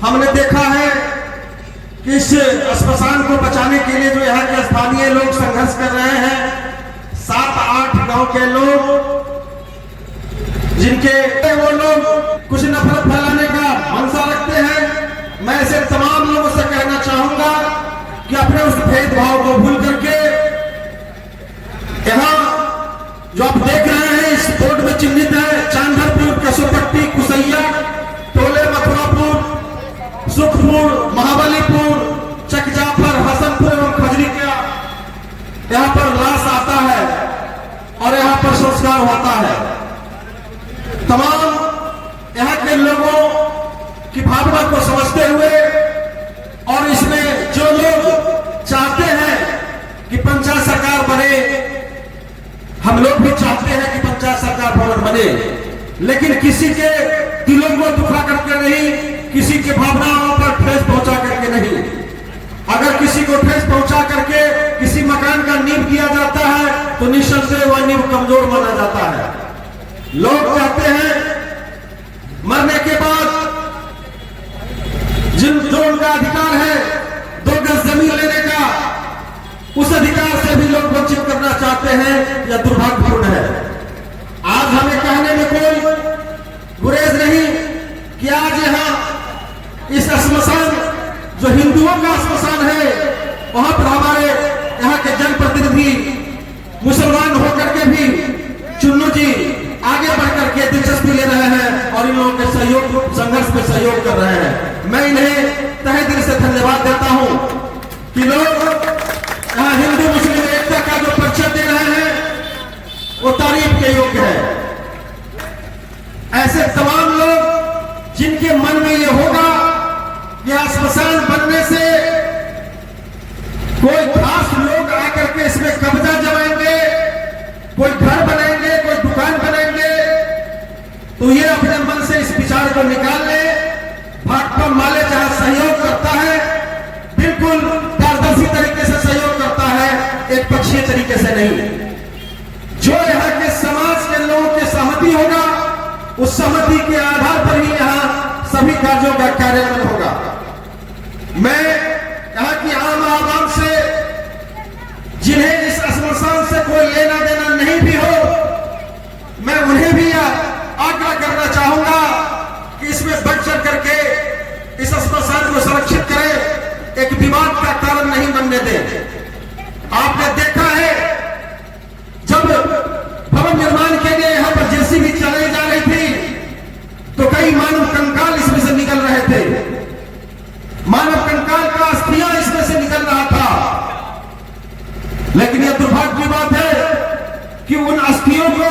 हमने देखा है कि इस श्मशान को बचाने के लिए जो यहाँ के स्थानीय लोग संघर्ष कर रहे हैं, 7-8 गांव के लोग, जिनके वो लोग कुछ नफरत फैलाने का मंशा रखते हैं। मैं ऐसे तमाम लोगों से कहना चाहूंगा कि अपने उस भेदभाव को भूल करके यहाँ जो आप देख रहे हैं इस बोर्ड में चिन्हित है चांदरपुर, कसोपट्टी, कुसैया, टोले, मथुरापुर, सुखपुर, महाबलीपुर, चकजाफर, हसनपुर एवं खजरी का यहाँ पर लाश आता है और यहाँ पर संस्कार होता है। तमाम यहाँ के लोगों की भावना को समझते हुए और इसमें जो लोग चाहते हैं कि पंचायत सरकार बने, हम लोग भी चाहते हैं कि पंचायत सरकार भवन बने, लेकिन किसी के दिलों को दुखा करके नहीं, किसी की भावनाओं पर ठेस पहुंचा करके नहीं। अगर किसी को ठेस पहुंचा करके किसी मकान का नींव किया जाता है तो निस्संदेह वह नींव कमजोर माना जाता है। लोग कहते हैं मरने के बाद जो उनका अधिकार है 2 गज जमीन लेने का, उस अधिकार से भी लोग वंचित करना चाहते हैं। यह दुर्भाग्यपूर्ण है। आज हमें कहने में कोई गुरेज नहीं कि आज यहाँ इस श्मशान जो हिंदुओं का श्मशान है वहां पर हमारे यहाँ के जनप्रतिनिधि मुसलमान होकर के भी चुन्नू जी आगे बढ़कर के दिलचस्पी ले रहे हैं और इन लोगों के सहयोग, संघर्ष में सहयोग कर रहे हैं। मैं इन्हें तहे दिल से धन्यवाद देता हूं कि लोग यहाँ हिंदू मुस्लिम एकता का जो परिचय दे रहे हैं वो तारीफ के योग्य है। ऐसे तमाम लोग जिनके मन में ये होगा यह श्मशान बनने से कोई खास लोग आकर के इसमें कब्जा जमाएंगे, कोई घर बनाएंगे, कोई दुकान बनाएंगे, तो ये अपने मन से इस विचार को निकाल ले। भाकपा माले जहां सहयोग करता है बिल्कुल पारदर्शी तरीके से सहयोग करता है, एक पक्षीय तरीके से नहीं। जो यहाँ के समाज के लोगों की सहमति होगा उस सहमति के आधार पर ही यहाँ सभी कार्यों का कार्यान्वयन होगा। मैं यहाँ की आम आवाम से, जिन्हें इस श्मशान से कोई लेना देना नहीं भी हो, मैं उन्हें भी आग्रह करना चाहूंगा कि इसमें बढ़ चढ़ करके इस श्मशान को संरक्षित करें, एक विवाद का कारण नहीं बनने दें। आपने देखा है जब भवन निर्माण के लिए यहाँ पर जेसीबी चलाई जा रही थी तो कई मानव कंकाल इसमें से निकल रहे थे, मानव कंकाल का अस्थियां इसमें से निकल रहा था। लेकिन यह दुर्भाग्य की बात है कि उन अस्थियों को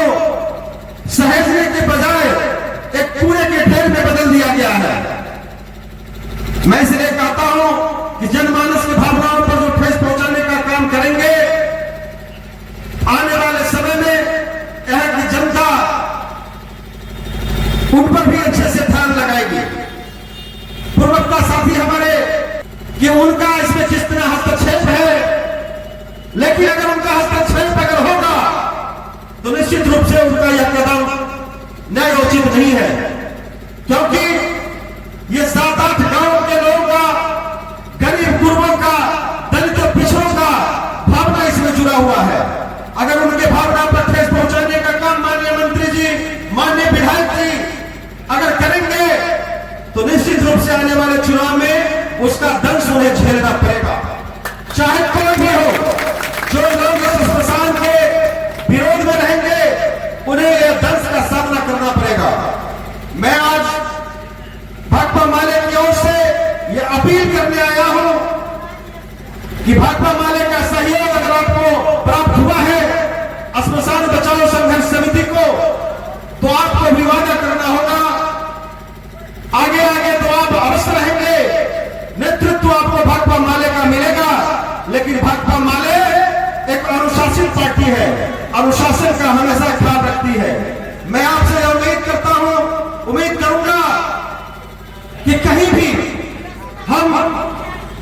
सहेजने के बजाय एक कूड़े के ढेर में बदल दिया गया है। मैं इसलिए कहता हूं कि जनमानस की भावनाओं पर जो ठेस पहुंचाने का काम करेंगे, आने वाले समय में यहाँ की जनता उन पर भी अच्छे से ध्यान लगाएगी। पूर्वता साथी हमारे कि उनका इसमें किस तरह हस्तक्षेप है, लेकिन अगर उनका हस्तक्षेप अगर होगा तो निश्चित रूप से उनका यह कदम न्यायोचित नहीं है, क्योंकि ये 7-8 गांव के लोगों का, गरीब गुरबों का, दलितों पिछड़ों का भावना इसमें जुड़ा हुआ है। अगर उनके भावना पर ठेस पहुंचाने का काम माननीय मंत्री जी, माननीय विधायक जी अगर करेंगे तो निश्चित रूप से आने वाले चुनाव में उसका दंश उन्हें झेलना पड़ेगा, चाहे कोई भी हो। जो लोग इस श्मशान के विरोध में रहेंगे उन्हें यह दंश का सामना करना पड़ेगा। मैं आज भाकपा माले की ओर से यह अपील करने आया हूं कि भाकपा माले का सहयोग अगर आपको प्राप्त हुआ है श्मशान बचाओ संघर्ष समिति को, तो आपको भी वादा करना होगा। आगे आगे तो आप अवश्य रहेंगे, नेतृत्व आपको भाकपा माले का मिलेगा, लेकिन भाकपा माले एक अनुशासित पार्टी है, अनुशासन का हमेशा ख्याल रखती है। मैं आपसे उम्मीद करता हूं, उम्मीद करूंगा कि कहीं भी हम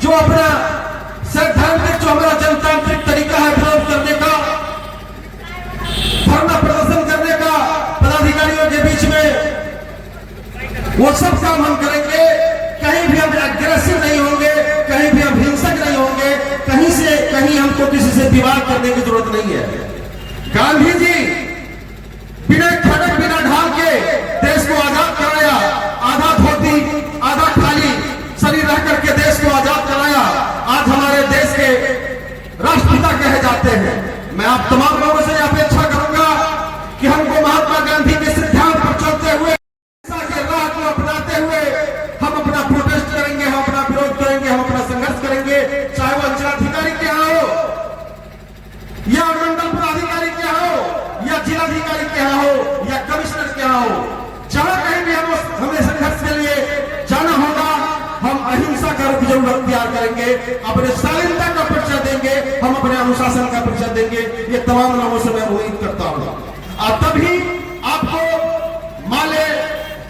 जो अपना सैद्धांतिक, जो हमारा जनतांत्रिक तरीका है विरोध करने का, धरना प्रदर्शन करने का पदाधिकारियों के बीच में, वो सब काम हम करेंगे। कहीं भी बर्बाद करने की जरूरत नहीं है। गांधी जी बिना खड़क बिना ढाल के देश को आजाद कराया, आधा धोती आधा खाली शरीर रह करके देश को आजाद कराया। आज हमारे देश के राष्ट्रपिता कहे जाते हैं। मैं आप तमाम लोगों से अपेक्षा करूंगा कि हमको महात्मा गांधी के सिद्धांत पर चलते हुए के राह को अपनाते हुए हम अपना प्रोटेस्ट करेंगे, हम अपना विरोध करेंगे, हम अपना संघर्ष करेंगे, चाहे वो अंचलाधिकारी क्या हो या मंडल पदाधिकारी क्या हो या जिलाधिकारी क्या हो या कमिश्नर क्या हो, जहां कहीं भी हमें संघर्ष के लिए जाना होगा, हम अहिंसा का रुख जरूर अख्तियार करेंगे, अपने शालीनता का परिचय देंगे, हम अपने अनुशासन का परिचय देंगे। ये तमाम लोगों से मैं उम्मीद करता हूं और तभी आपको माले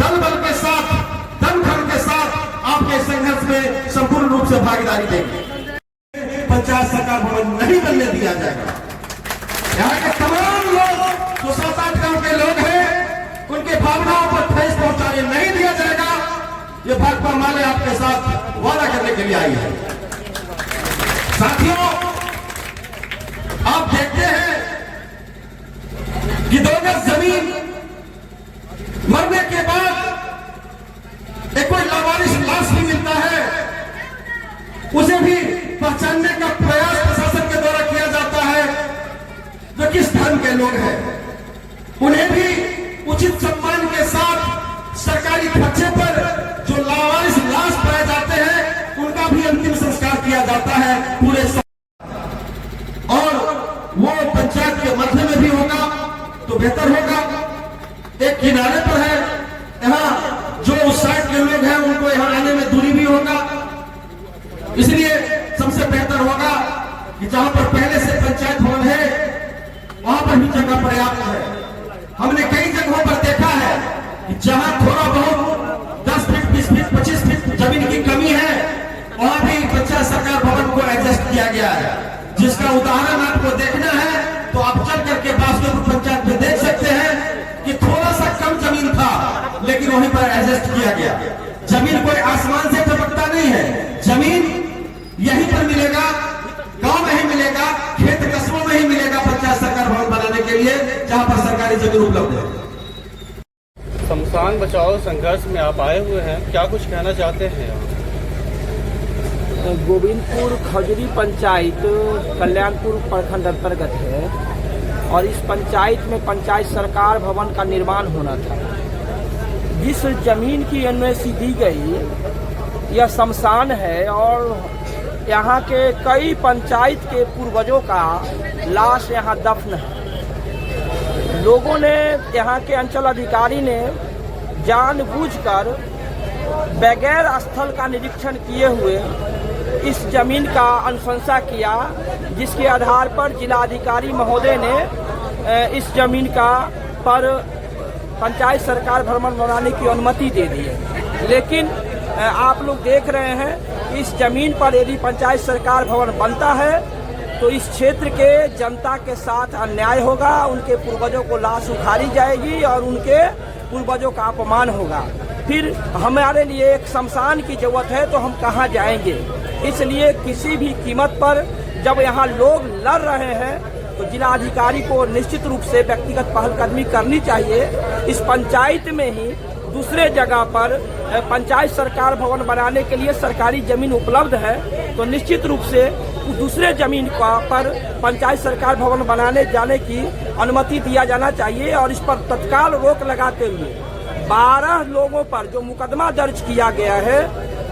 दल बल के साथ दमखम के साथ आपके संघर्ष में संपूर्ण रूप से भागीदारी देंगे। पंचायत सरकार भवन नहीं बनने दिया जाएगा। यहाँ के तमाम लोग जो 7-8 गांव के लोग हैं उनके भावनाओं पर ठेस पहुंचाने नहीं दिया जाएगा। ये भाकपा माले आपके साथ वादा करने के लिए आई है। साथियों, आप देखते हैं कि 2 गज जमीन मरने के बाद एक कोई लावारिस लाश भी मिलता है, उसे भी पहचानने का प्रयास प्रशासन के द्वारा किया जाता है। जो किस धर्म के लोग हैं उन्हें भी उचित सम्मान के साथ सरकारी खर्चे पर जो लावारिस लाश पाए जाते हैं उनका भी अंतिम संस्कार किया जाता है पूरे और वो पंचायत के मध्य में भी होगा तो बेहतर होगा। एक किनारे पर है, यहाँ जो उस साइड के लोग हैं उनको यहाँ आने में दूरी भी होगा, इसलिए सबसे बेहतर होगा कि जहां पर पहले से पंचायत भवन है वहां पर भी जगह पर्याप्त है। हमने कई जगहों पर देखा है कि जहां थोड़ा बहुत 10 फीट 20 फीट 25 फीट जमीन की कमी है वहां भी पंचायत सरकार भवन को एडजस्ट किया गया है, जिसका उदाहरण आपको देखना है तो आप चल करके बासुदेव पंचायत में देख सकते हैं कि थोड़ा सा कम जमीन था लेकिन वहीं पर एडजस्ट किया गया। जमीन कोई आसमान से टपकता नहीं है, जमीन यहीं पर मिलेगा, गांव में ही मिलेगा, खेत कस्बों में ही मिलेगा पंचायत सरकार भवन बनाने के लिए जहां पर सरकारी जमीन उपलब्ध है। शमशान बचाओ संघर्ष में आप आए हुए हैं, क्या कुछ कहना चाहते हैं? गोविंदपुर खजूरी पंचायत कल्याणपुर प्रखंड अंतर्गत है और इस पंचायत में पंचायत सरकार भवन का निर्माण होना था। जिस जमीन की एनओसी दी गई यह शमशान है और यहाँ के कई पंचायत के पूर्वजों का लाश यहाँ दफन है। लोगों ने, यहाँ के अंचल अधिकारी ने जानबूझकर बगैर स्थल का निरीक्षण किए हुए इस जमीन का अनुशंसा किया, जिसके आधार पर जिलाधिकारी महोदय ने इस जमीन का पर पंचायत सरकार भवन बनाने की अनुमति दे दी है। लेकिन आप लोग देख रहे हैं कि इस जमीन पर यदि पंचायत सरकार भवन बनता है तो इस क्षेत्र के जनता के साथ अन्याय होगा, उनके पूर्वजों को लाश उखाड़ी जाएगी और उनके पूर्वजों का अपमान होगा। फिर हमारे लिए एक शमशान की जरूरत है तो हम कहाँ जाएंगे? इसलिए किसी भी कीमत पर जब यहाँ लोग लड़ रहे हैं तो जिलाधिकारी को निश्चित रूप से व्यक्तिगत पहलकदमी करनी चाहिए। इस पंचायत में ही दूसरे जगह पर पंचायत सरकार भवन बनाने के लिए सरकारी जमीन उपलब्ध है तो निश्चित रूप से दूसरे जमीन पर पंचायत सरकार भवन बनाने जाने की अनुमति दिया जाना चाहिए और इस पर तत्काल रोक लगाते हुए 12 लोगों पर जो मुकदमा दर्ज किया गया है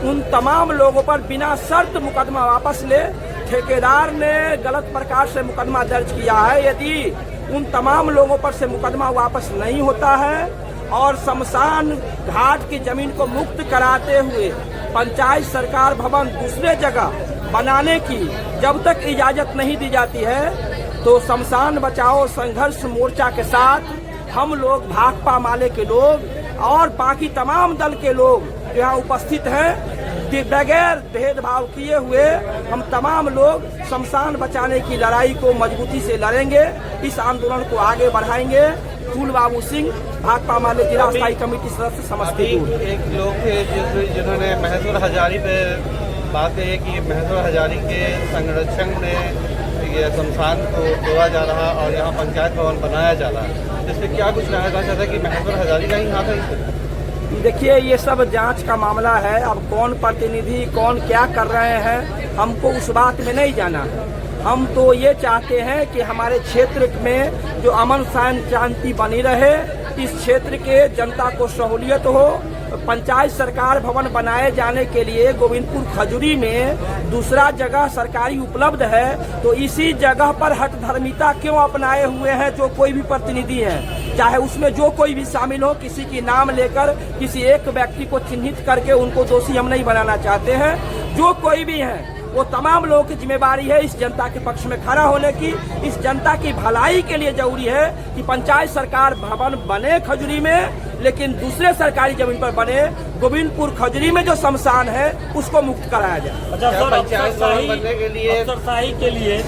उन तमाम लोगों पर बिना शर्त मुकदमा वापस ले। ठेकेदार ने गलत प्रकार से मुकदमा दर्ज किया है, यदि उन तमाम लोगों पर से मुकदमा वापस नहीं होता है और शमशान घाट की जमीन को मुक्त कराते हुए पंचायत सरकार भवन दूसरे जगह बनाने की जब तक इजाजत नहीं दी जाती है तो शमशान बचाओ संघर्ष मोर्चा के साथ हम लोग, भाकपा माले के लोग और बाकी तमाम दल के लोग जो यहाँ उपस्थित हैं, बगैर भेदभाव किए हुए हम तमाम लोग शमशान बचाने की लड़ाई को मजबूती से लड़ेंगे। इस आंदोलन को आगे बढ़ाएंगे। फूल बाबू सिंह, भाकपा माले जिला स्थायी कमेटी सदस्य समस्तीपुर। एक लोग थे जिन्होंने महसूर हजारी पे बात है कि महसूर हजारी के संरक्षण ने ये शमशान को तोड़ा जा रहा है और यहाँ पंचायत भवन बनाया जा रहा है, इसमें क्या कुछ कहना चाहता है कि महेश्वर हजारी का ही हाथ है? देखिए, ये सब जांच का मामला है। अब कौन प्रतिनिधि कौन क्या कर रहे हैं, हमको उस बात में नहीं जाना है। हम तो ये चाहते हैं कि हमारे क्षेत्र में जो अमन शांति बनी रहे, इस क्षेत्र के जनता को सहूलियत हो। पंचायत सरकार भवन बनाए जाने के लिए गोविंदपुर खजूरी में दूसरा जगह सरकारी उपलब्ध है, तो इसी जगह पर हठधर्मिता क्यों अपनाए हुए हैं जो कोई भी प्रतिनिधि हैं, चाहे उसमें जो कोई भी शामिल हो, किसी की नाम लेकर किसी एक व्यक्ति को चिन्हित करके उनको दोषी हम नहीं बनाना चाहते हैं। जो कोई भी है वो तमाम लोगों की जिम्मेवारी है इस जनता के पक्ष में खड़ा होने की। इस जनता की भलाई के लिए जरूरी है कि पंचायत सरकार भवन बने खजूरी में, लेकिन दूसरे सरकारी जमीन पर बने। गोविंदपुर खजूरी में जो शमशान है उसको मुक्त कराया जाए। अच्छा सर, अफसरशाही के लिए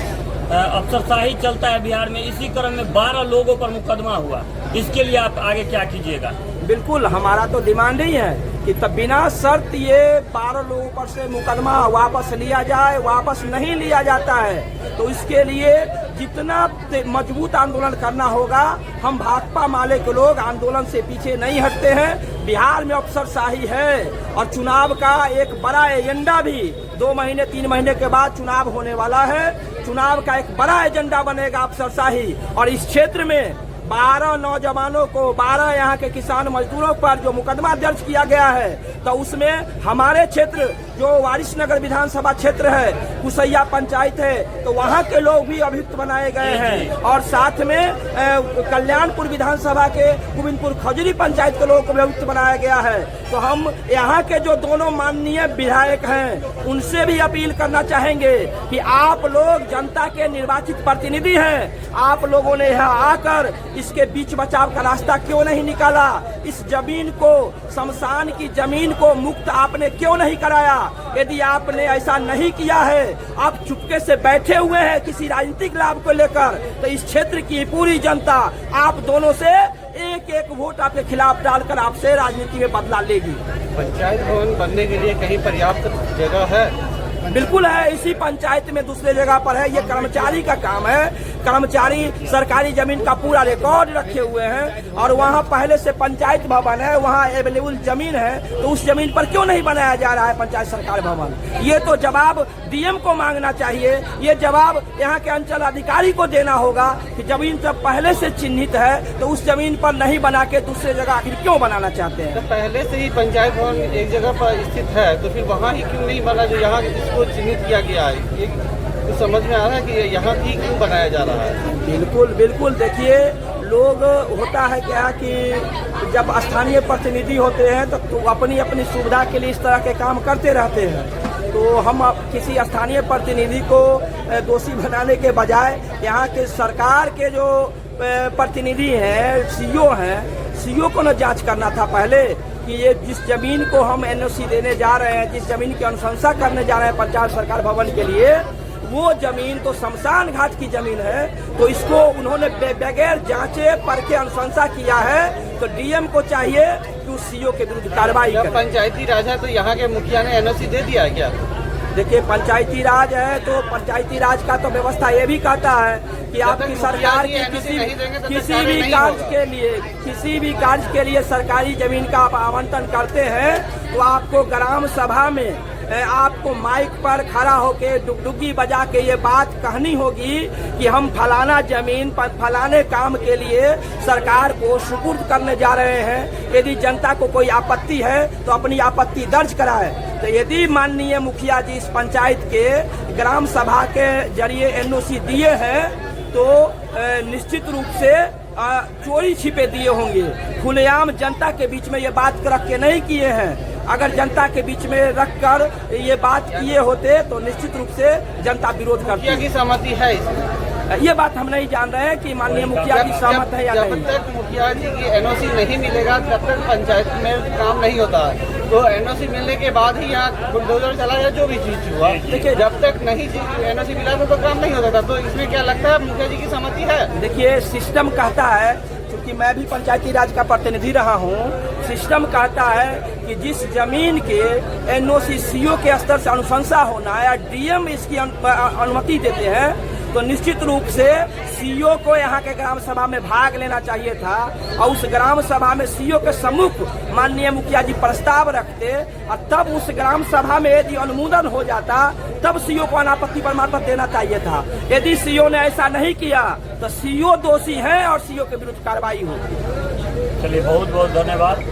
अफसरशाही चलता है बिहार में, इसी क्रम में 12 लोगों पर मुकदमा हुआ, इसके लिए आप आगे क्या कीजिएगा? बिल्कुल, हमारा तो डिमांड ही है कि तब बिना शर्त ये 12 लोगों पर से मुकदमा वापस लिया जाए। वापस नहीं लिया जाता है तो इसके लिए जितना मजबूत आंदोलन करना होगा, हम भाकपा माले के लोग आंदोलन से पीछे नहीं हटते हैं। बिहार में अफसरशाही है और चुनाव का एक बड़ा एजेंडा भी 2 महीने 3 महीने के बाद चुनाव होने वाला है। चुनाव का एक बड़ा एजेंडा बनेगा अफसरशाही, और इस क्षेत्र में 12 नौजवानों को, 12 यहाँ के किसान मजदूरों पर जो मुकदमा दर्ज किया गया है, तो उसमें हमारे क्षेत्र जो वारिसनगर विधानसभा क्षेत्र है, कुसैया पंचायत है, तो वहाँ के लोग भी अभियुक्त बनाए गए हैं, और साथ में कल्याणपुर विधानसभा के गोविंदपुर खजूरी पंचायत के लोगों को भी अभियुक्त बनाया गया है। तो हम यहाँ के जो दोनों माननीय विधायक हैं उनसे भी अपील करना चाहेंगे कि आप लोग जनता के निर्वाचित प्रतिनिधि हैं, आप लोगों ने यहाँ आकर इसके बीच बचाव का रास्ता क्यों नहीं निकाला? इस जमीन को, शमशान की जमीन को मुक्त आपने क्यों नहीं कराया? यदि आपने ऐसा नहीं किया है, आप चुपके से बैठे हुए हैं किसी राजनीतिक लाभ को लेकर, तो इस क्षेत्र की पूरी जनता आप दोनों से एक एक वोट आपके खिलाफ डालकर आपसे राजनीति में बदला लेगी। पंचायत भवन बनने के लिए कहीं पर्याप्त जगह है? बिल्कुल है, इसी पंचायत में दूसरे जगह पर है। ये कर्मचारी का काम है। कर्मचारी सरकारी जमीन का पूरा रिकॉर्ड रखे हुए हैं, और वहाँ पहले से पंचायत भवन है, वहाँ अवेलेबल जमीन है, तो उस जमीन पर क्यों नहीं बनाया जा रहा है पंचायत सरकार भवन? ये तो जवाब डीएम को मांगना चाहिए। ये जवाब यहाँ के अंचल अधिकारी को देना होगा कि जमीन जब पहले से चिन्हित है तो उस जमीन पर नहीं बना के दूसरे जगह आखिर क्यों बनाना चाहते हैं? तो पहले से ही पंचायत भवन एक जगह पर स्थित है, तो फिर वहाँ ही क्यों नहीं बना जो यहाँ इसको चिन्हित किया गया है? ये तो समझ में आ रहा है कि यहाँ ही क्यों बनाया जा रहा है? बिल्कुल बिल्कुल, देखिए, लोग होता है क्या कि जब स्थानीय प्रतिनिधि होते हैं तो अपनी अपनी सुविधा के लिए इस तरह के काम करते रहते हैं। तो हम किसी स्थानीय प्रतिनिधि को दोषी बनाने के बजाय यहाँ के सरकार के जो प्रतिनिधि हैं, सीईओ को न जांच करना था पहले कि ये जिस जमीन को हम एनओसी देने जा रहे हैं, जिस जमीन की अनुशंसा करने जा रहे हैं पंचायत सरकार भवन के लिए, वो जमीन तो शमशान घाट की जमीन है, तो इसको उन्होंने बगैर जांचे परखे अनुशंसा किया है। तो डीएम को चाहिए कि उस सीईओ के विरुद्ध कार्रवाई करे। पंचायती राज है तो यहाँ के मुखिया ने एनओसी दे दिया है क्या? देखिए, पंचायती राज है तो पंचायती राज का तो व्यवस्था ये भी कहता है कि आपकी सरकार के किसी भी कार्य के लिए सरकारी जमीन का आप आवंटन करते हैं तो आपको ग्राम सभा में आपको माइक पर खड़ा होके डुगडुगी बजा के ये बात कहनी होगी कि हम फलाना जमीन पर फलाने काम के लिए सरकार को सुपुर्द करने जा रहे हैं। यदि जनता को कोई आपत्ति है तो अपनी आपत्ति दर्ज कराए। तो यदि माननीय मुखिया जी इस पंचायत के ग्राम सभा के जरिए एनओसी दिए हैं तो निश्चित रूप से चोरी छिपे दिए होंगे, खुलेआम जनता के बीच में ये बात रख के नहीं किए हैं। अगर जनता के बीच में रखकर ये बात किए होते तो निश्चित रूप से जनता विरोध करती। मुखिया की सहमति है इसमें? ये बात हम नहीं जान रहे हैं कि माननीय मुखिया की सहमत है या नहीं। जब तक मुखिया जी की एनओसी नहीं मिलेगा तब तक पंचायत में काम नहीं होता है। तो एनओसी मिलने के बाद ही यहाँ बुलडोजर चला जाए, जो भी चीज हुआ। देखिए, जब तक नहीं एनओसी मिला तो काम नहीं होता था। तो इसमें क्या लगता है मुखिया जी की सहमति है? देखिए, सिस्टम कहता है, क्योंकि मैं भी पंचायती राज का प्रतिनिधि रहा हूँ, सिस्टम कहता है कि जिस जमीन के एनओसी सीईओ के स्तर से अनुशंसा होना है या डीएम इसकी अनुमति देते हैं, तो निश्चित रूप से सीओ को यहाँ के ग्राम सभा में भाग लेना चाहिए था और उस ग्राम सभा में सीओ के सम्मुख माननीय मुखिया जी प्रस्ताव रखते और तब उस ग्राम सभा में यदि अनुमोदन हो जाता तब सीओ को अनापत्ति प्रमाण पत्र देना चाहिए था। यदि सीओ ने ऐसा नहीं किया तो सीओ दोषी है और सीओ के विरुद्ध कार्रवाई होगी। चलिए बहुत बहुत धन्यवाद।